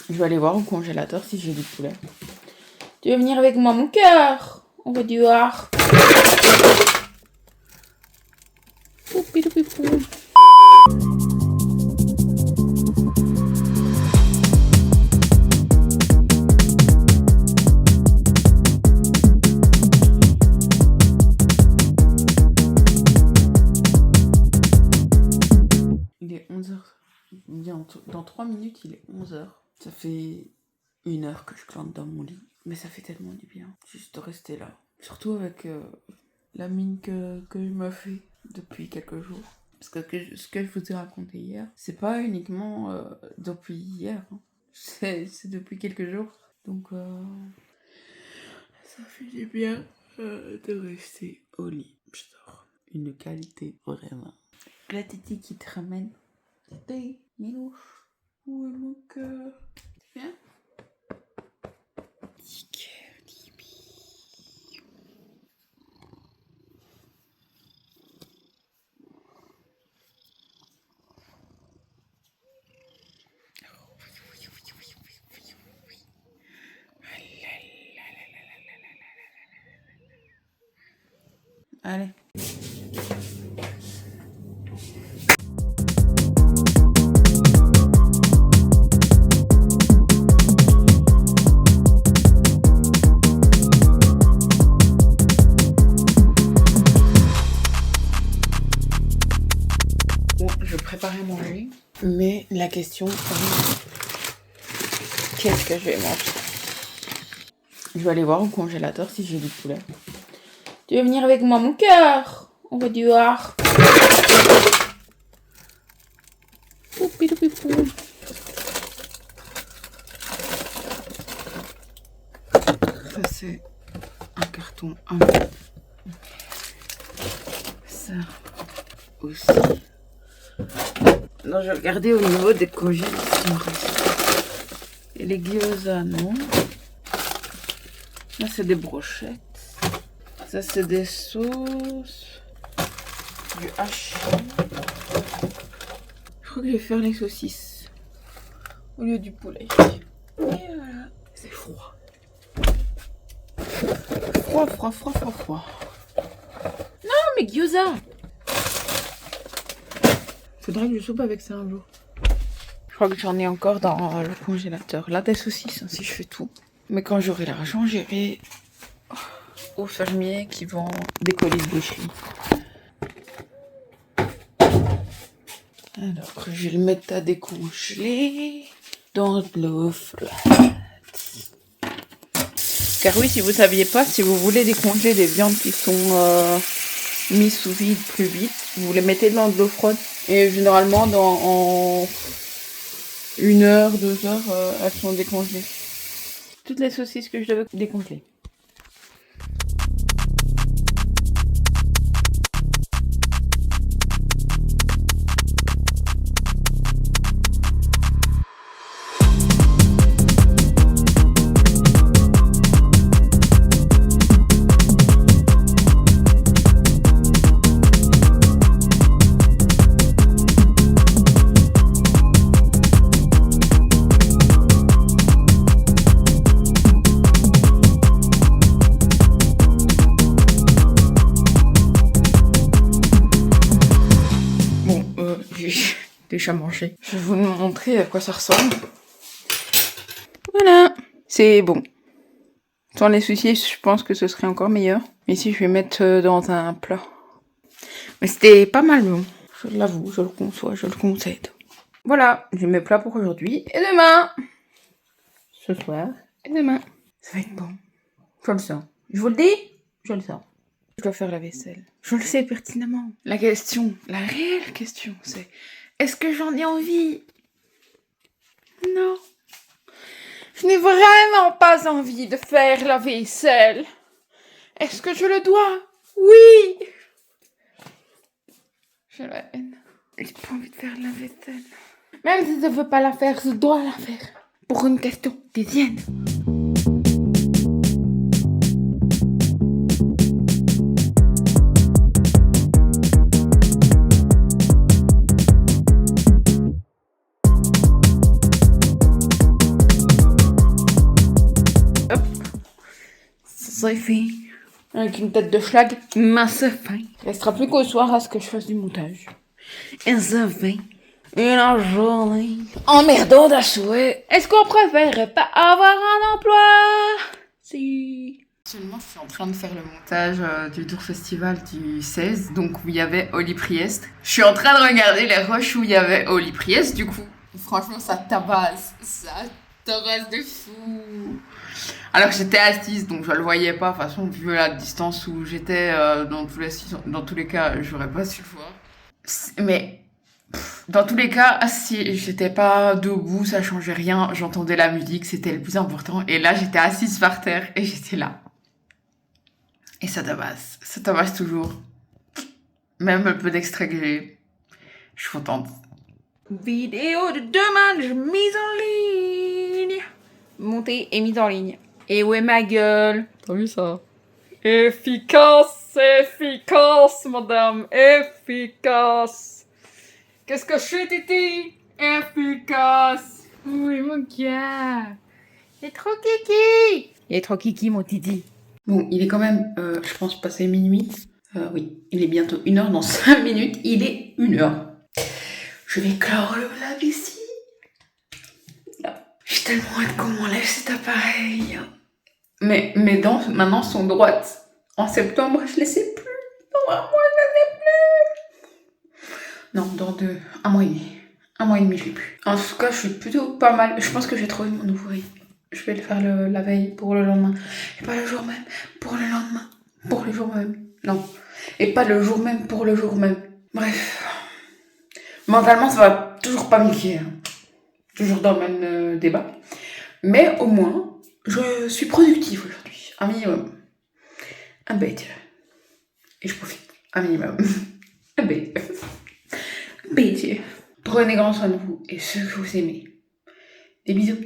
Je vais aller voir au congélateur si j'ai du poulet. Tu veux venir avec moi, mon cœur? On va dehors. Poupidoupipou. Il est 11h. Bientôt. Dans 3 minutes, il est 11h. Ça fait 1 heure que je plante dans mon lit. Mais ça fait tellement du bien. Juste de rester là. Surtout avec la mine que je me fais depuis quelques jours. Parce que ce que je vous ai raconté hier, c'est pas uniquement depuis hier. Hein. C'est depuis quelques jours. Donc, ça fait du bien de rester au lit. J'adore. Une qualité vraiment. La titi qui te ramène. Titi, Minouche. Où est mon cœur? Viens. Allez. Bon, je prépare à manger, mais la question est qu'est-ce que je vais manger? Je vais aller voir au congélateur si j'ai du poulet. Tu veux venir avec moi, mon cœur? On va dehors. Poupidoupipou. Ça, c'est un carton. Ça aussi. Non, je vais regarder au niveau des congés s'il me reste. Et les gyoza, non. Là, c'est des brochettes. Ça, c'est des sauces. Du haché. Je crois que je vais faire les saucisses au lieu du poulet. Et voilà. C'est froid. Froid. Non, mais gyoza! Faudrait que je soupe avec ça un jour. Je crois que j'en ai encore dans le congélateur. Là, des saucisses, hein, si je fais tout. Mais quand j'aurai l'argent, j'irai aux fermiers qui vendent des colis de boucherie. Alors, je vais le mettre à décongeler dans de l'eau froide. Car oui, si vous saviez pas, si vous voulez décongeler des viandes qui sont mises sous vide plus vite, vous les mettez dans de l'eau froide. Et généralement, en 1 heure, 2 heures, elles sont décongelées. Toutes les saucisses que je devais décongeler. Déjà mangé. Je vais vous montrer à quoi ça ressemble. Voilà, c'est bon. Sans les saucisses, je pense que ce serait encore meilleur. Ici, je vais mettre dans un plat. Mais c'était pas mal bon. Je l'avoue, je le conçois, je le concède. Voilà, j'ai mes plats pour aujourd'hui. Et demain, ce soir, et demain, ça va être bon. Je le sens. Je vous le dis, je le sens. Je dois faire la vaisselle. Je le sais pertinemment. La question, la réelle question, c'est... Est-ce que j'en ai envie? Non. Je n'ai vraiment pas envie de faire la vaisselle. Est-ce que je le dois? Oui. J'ai la haine. J'ai pas envie de faire la vaisselle. Même si je veux pas la faire, je dois la faire. Pour une question d'hygiène. c'est fait. Avec une tête de schlag, mais c'est fin. Il restera plus qu'au soir à ce que je fasse du montage. Et c'est fait. Et la journée emmerdante à souhait. Est-ce qu'on préférerait pas avoir un emploi? Si. Actuellement, je suis en train de faire le montage du Tour Festival du 16, donc où il y avait Oli Priest. Je suis en train de regarder les rushs où il y avait Oli Priest, du coup. Franchement, ça tabasse de fou. Alors que j'étais assise, donc je le voyais pas. De toute façon, vu la distance où j'étais, dans tous les cas, j'aurais pas su le voir. Mais dans tous les cas, si j'étais pas debout, ça changeait rien. J'entendais la musique, c'était le plus important. Et là, j'étais assise par terre et j'étais là. Et ça tabasse toujours. Même le peu d'extrait que j'ai, je suis contente. Vidéo de demande mise en ligne. Montée et mise en ligne. Et où est ma gueule? T'as vu ça? Efficace, madame, efficace. Qu'est-ce que je suis, Titi? Efficace. Oui, mon gars. Il est trop kiki. Il est trop kiki, mon Titi. Bon, il est quand même, je pense, passé minuit. Oui, il est bientôt 1h dans 5 minutes. Il est 1h. Je vais clore le live ici. J'ai tellement hâte qu'on m'enlève cet appareil. Mais mes dents, maintenant, sont droites. En septembre, je les sais plus. Normalement, je les ai plus. Non, dans un mois et demi. Un mois et demi, je l'ai plus. En tout cas, je suis plutôt pas mal. Je pense que j'ai trouvé mon nouveau rythme. Je vais le faire la veille pour le lendemain. Et pas le jour même pour le lendemain. Pour le jour même. Non. Et pas le jour même pour le jour même. Bref. Mentalement, ça va toujours pas m'inquiéter. Hein. Toujours dans le même débat. Mais au moins, je suis productive aujourd'hui. Un minimum. Un bête. Et je profite. Un minimum. Un bête. Un bête. Prenez grand soin de vous et ceux que vous aimez. Des bisous.